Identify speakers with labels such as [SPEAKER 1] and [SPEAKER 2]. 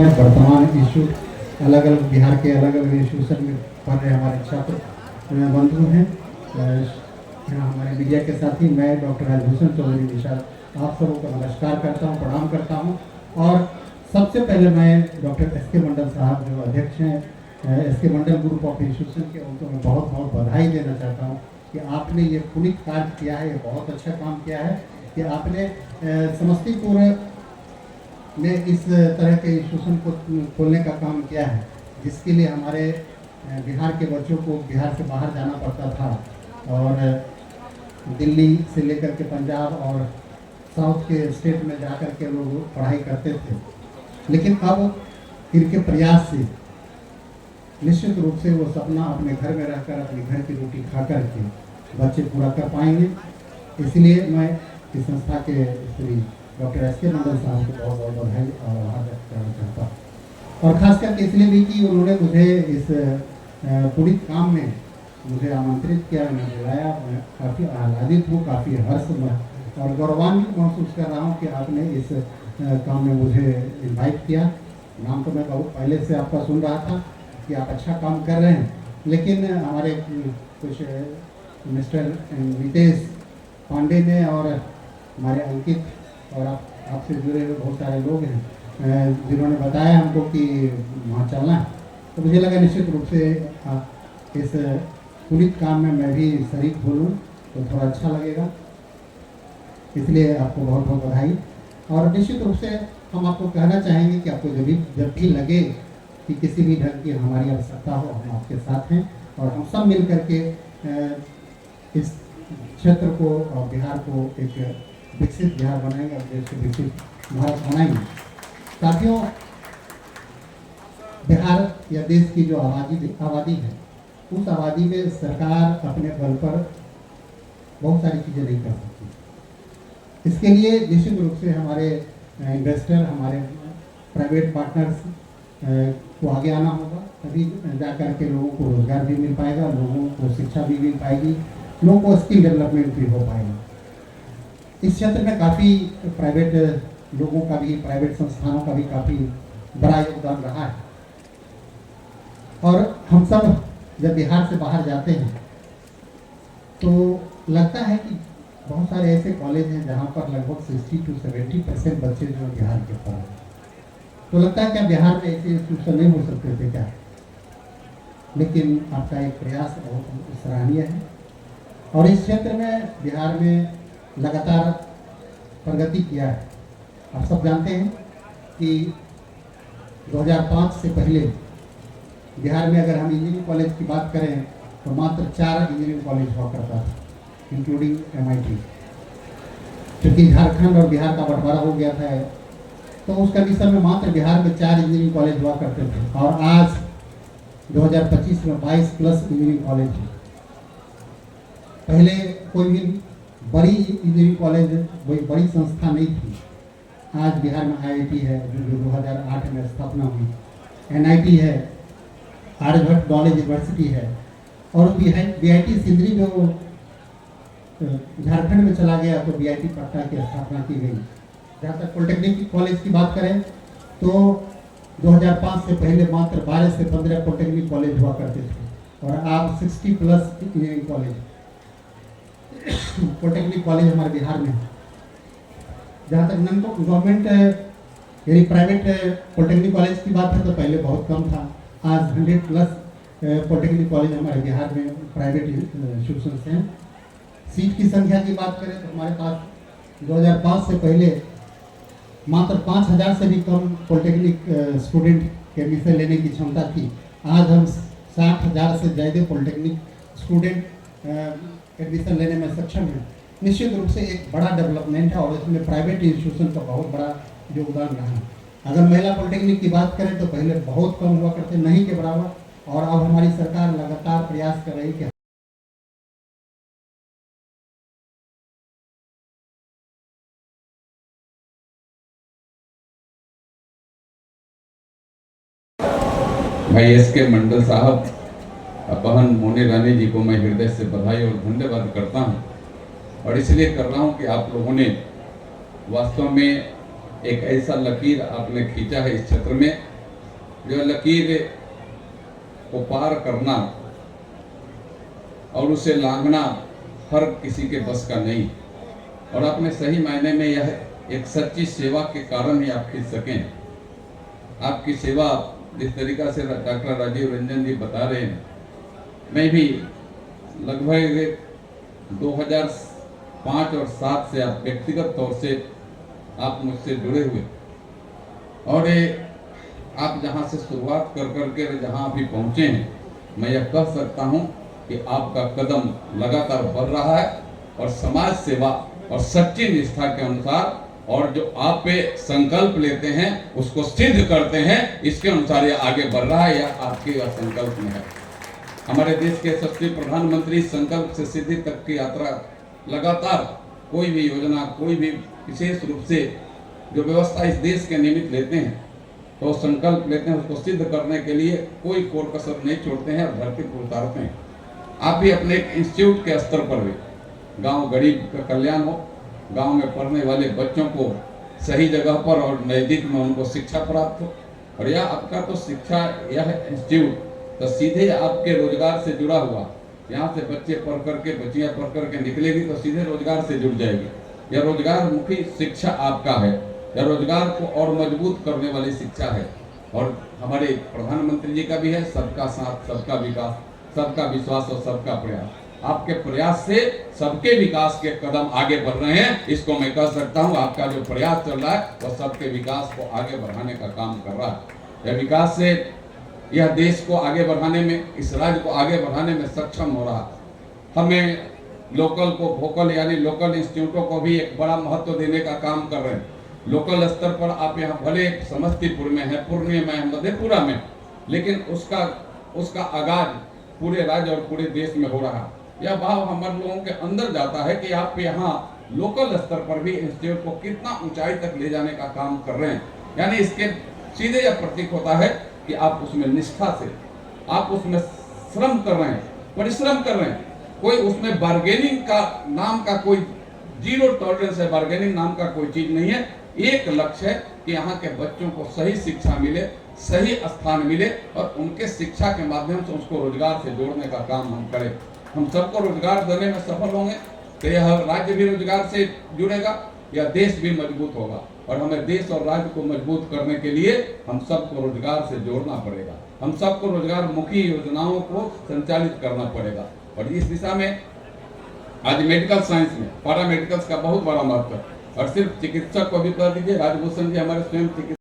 [SPEAKER 1] हैं, वर्तमान इशू अलग अलग बिहार के अलग अलग इंस्टीट्यूशन में पढ़ रहे हमारे छात्र बंधु हैं। यहाँ हमारे मीडिया के साथी मैं डॉक्टर राजभूषण चौधरी निषाद आप सबों को नमस्कार करता हूँ, प्रणाम करता हूँ। और सबसे पहले मैं डॉक्टर एस के मंडल साहब जो अध्यक्ष हैं एस के मंडल ग्रुप ऑफ इंस्टीट्यूशन के, उनको मैं बहुत बहुत बधाई देना चाहता हूँ कि आपने ये पुनीत कार्य किया है, ये बहुत अच्छा काम किया है कि आपने समस्तीपुर में इस तरह के इंस्टीट्यूशन को खोलने का काम किया है, जिसके लिए हमारे बिहार के बच्चों को बिहार से बाहर जाना पड़ता था और दिल्ली से लेकर के पंजाब और साउथ के स्टेट में जाकर के लोग पढ़ाई करते थे। लेकिन अब इनके प्रयास से निश्चित रूप से वो सपना अपने घर में रहकर अपने घर की रोटी खा कर के बच्चे पूरा कर पाएंगे। इसलिए मैं इस संस्था के श्री डॉक्टर एस के मंडल साहब को बहुत बहुत बधाई और आभार व्यक्त करना चाहता हूँ। और ख़ास करके इसलिए भी कि उन्होंने मुझे इस पूरी काम में मुझे आमंत्रित किया, मैं बुलाया। मैं काफ़ी आह्लादित हूँ, काफ़ी हर्ष और गौरवान्वित महसूस कर रहा हूँ कि आपने इस काम में मुझे इन्वाइट किया। नाम तो मैं बहुत पहले से आपका सुन रहा था कि आप अच्छा काम कर रहे हैं, लेकिन हमारे कुछ मिस्टर नितेश पांडे ने और हमारे अंकित और आपसे जुड़े हुए बहुत सारे लोग हैं जिन्होंने बताया हमको कि वहाँ चलना है, तो मुझे लगा निश्चित रूप से इस पुनीत काम में मैं भी शरीक बोलूँ तो थोड़ा अच्छा लगेगा। इसलिए आपको बहुत बहुत बधाई। और निश्चित रूप से हम आपको कहना चाहेंगे कि आपको जब भी लगे कि किसी भी ढंग की हमारी आवश्यकता हो, हम आपके साथ हैं और हम सब मिल करके इस क्षेत्र को और बिहार को एक विकसित बिहार बनाएंगे और देश को विकसित भारत बनाएंगे। साथियों, बिहार या देश की जो आबादी है, उस आबादी में सरकार अपने बल पर बहुत सारी चीज़ें नहीं कर सकती। इसके लिए निश्चित रूप से हमारे इन्वेस्टर, हमारे प्राइवेट पार्टनर्स को आगे आना होगा, तभी जा कर के लोगों को रोजगार भी मिल पाएगा, लोगों को शिक्षा भी मिल पाएगी, लोगों को स्किल डेवलपमेंट भी हो पाएगा। इस क्षेत्र में काफ़ी प्राइवेट लोगों का भी, प्राइवेट संस्थानों का भी काफ़ी बड़ा योगदान रहा है। और हम सब जब बिहार से बाहर जाते हैं तो लगता है कि बहुत सारे ऐसे कॉलेज हैं जहाँ पर लगभग 60 to 70% बच्चे जो बिहार के पढ़ रहे हैं, तो लगता है क्या बिहार में ऐसे इंस्टीट्यूशन नहीं हो सकते थे क्या? लेकिन आपका एक प्रयास बहुत सराहनीय है और इस क्षेत्र में बिहार में लगातार प्रगति किया है। आप सब जानते हैं कि 2005 से पहले बिहार में अगर हम इंजीनियरिंग कॉलेज की बात करें तो मात्र 4 इंजीनियरिंग कॉलेज हुआ करता था, इंक्लूडिंग MIT। क्योंकि झारखंड और बिहार का बंटवारा हो गया था, तो उस कंडीशन में मात्र बिहार में 4 इंजीनियरिंग कॉलेज हुआ करते थे और आज 2025 में 22+ इंजीनियरिंग कॉलेज है। पहले कोई भी बड़ी इंजीनियरिंग कॉलेज, कोई बड़ी संस्था नहीं थी। आज बिहार में IIT है जो 2008 में स्थापना हुई, NIT है, आर्यभट्ट नॉलेज यूनिवर्सिटी है और BIT सिंदरी जो झारखंड में चला गया तो BIT पटना की स्थापना की गई। जहाँ तक पॉलिटेक्निक कॉलेज की बात करें तो 2005 से पहले मात्र 12 से 15 पॉलिटेक्निक कॉलेज हुआ करते थे और अब 60+ इंजीनियरिंग कॉलेज पॉलिटेक्निक कॉलेज हमारे बिहार में है। जहाँ तक नॉन गवर्नमेंट यानी प्राइवेट पॉलिटेक्निक कॉलेज की बात है तो पहले बहुत कम था, आज 100+ पॉलिटेक्निक कॉलेज हमारे बिहार में प्राइवेट इंस्टीट्यूशन हैं। सीट की संख्या की बात करें तो हमारे पास 2005 से पहले मात्र 5000 से भी कम पॉलिटेक्निक स्टूडेंट के एडमिशन लेने की क्षमता थी। आज हम 60,000 से ज़्यादा पॉलिटेक्निक स्टूडेंट एडमिशन लेने में सक्षम हैं। निश्चित रूप से एक बड़ा डेवलपमेंट है और इसमें प्राइवेट इंस्टीट्यूशन का बहुत बड़ा योगदान रहा है। अगर महिला पॉलिटेक्निक की बात करें तो पहले बहुत कम हुआ करते, नहीं के बराबर, और अब हमारी सरकार लगातार प्रयास कर रही है कि
[SPEAKER 2] भाई एस के मंडल साहब, बहन मोनी रानी जी को मैं हृदय से बधाई और धन्यवाद करता हूं और इसलिए कर रहा हूं कि आप लोगों ने वास्तव में एक ऐसा लकीर आपने खींचा है इस क्षेत्र में जो लकीर को पार करना और उसे लांघना हर किसी के बस का नहीं, और अपने सही मायने में यह एक सच्ची सेवा के कारण ही आप खींच सकें। आपकी सेवा जिस तरीका से डॉक्टर राजीव रंजन जी बता रहे हैं, मैं भी लगभग 2005 और 7 से आप व्यक्तिगत तौर से आप मुझसे जुड़े हुए, और आप जहां से शुरुआत कर करके जहां अभी पहुंचे हैं, मैं यह कह सकता हूं कि आपका कदम लगातार बढ़ रहा है और समाज सेवा और सच्ची निष्ठा के अनुसार, और जो आप पे संकल्प लेते हैं उसको सिद्ध करते हैं, इसके अनुसार ये आगे बढ़ रहा है। यह आपके संकल्प में है। हमारे देश के यशस्वी प्रधानमंत्री संकल्प से सिद्धि तक की यात्रा लगातार कोई भी योजना, कोई भी विशेष रूप से जो व्यवस्था इस देश के निमित्त लेते हैं, तो संकल्प लेते हैं, उसको सिद्ध करने के लिए कोई कोर कसर नहीं छोड़ते हैं और धरती पर उतारते हैं। आप भी अपने इंस्टीट्यूट के स्तर पर भी गांव गरीब का कल्याण हो, गांव में पढ़ने वाले बच्चों को सही जगह पर और नज़दीक में उनको शिक्षा प्राप्त हो, और यह आपका तो शिक्षा, यह इंस्टीट्यूट तो सीधे आपके रोजगार से जुड़ा हुआ। यहाँ से बच्चे पढ़ करके, बच्चियाँ पढ़ करके निकलेगी तो सीधे रोजगार से जुड़ जाएगी। यह रोजगार मुखी शिक्षा आपका है, यह रोजगार को और मजबूत करने वाली शिक्षा है। और हमारे प्रधानमंत्री जी का भी है, सबका साथ, सबका विकास, सबका विश्वास और सबका प्रयास। आपके प्रयास से सबके विकास के कदम आगे बढ़ रहे हैं, इसको मैं कह सकता हूं। आपका जो प्रयास चल रहा है वह सबके विकास को आगे बढ़ाने का काम कर रहा है। यह विकास से यह देश को आगे बढ़ाने में, इस राज्य को आगे बढ़ाने में सक्षम हो रहा है। हमें लोकल को वोकल, यानी लोकल इंस्टीट्यूटों को भी एक बड़ा महत्व देने का काम कर रहे हैं। लोकल स्तर पर आप यहाँ भले समस्तीपुर में है, पूर्णिया में है, मधेपुरा में, लेकिन उसका आगाज पूरे राज्य और पूरे देश में हो रहा है। यह भाव हमारे लोगों के अंदर जाता है कि आप यहाँ लोकल स्तर पर भी इंस्टीट्यूट को कितना ऊंचाई तक ले जाने का काम कर रहे हैं। यानी इसके सीधे यह प्रतीक होता है कि आप उसमें निष्ठा से, आप उसमें श्रम कर रहे हैं, परिश्रम कर रहे हैं। कोई उसमें बार्गेनिंग का नाम का कोई जीरो टॉलरेंस है, बार्गेनिंग नाम का कोई चीज नहीं है। एक लक्ष्य है कि यहाँ के बच्चों को सही शिक्षा मिले, सही स्थान मिले, और उनके शिक्षा के माध्यम से उसको रोजगार से जोड़ने का काम हम करें। हम सबको रोजगार देने में सफल होंगे तो यह राज्य भी रोजगार से जुड़ेगा, यह देश भी मजबूत होगा। और हमें देश और राज्य को मजबूत करने के लिए हम सबको रोजगार से जोड़ना पड़ेगा। हम सबको रोजगार मुखी योजनाओं को संचालित करना पड़ेगा। और इस दिशा में आज मेडिकल साइंस में पैरामेडिकल्स का बहुत बड़ा महत्व है। और सिर्फ चिकित्सक को भी कह दीजिए, राजभूषण जी हमारे स्वयं चिकित्सक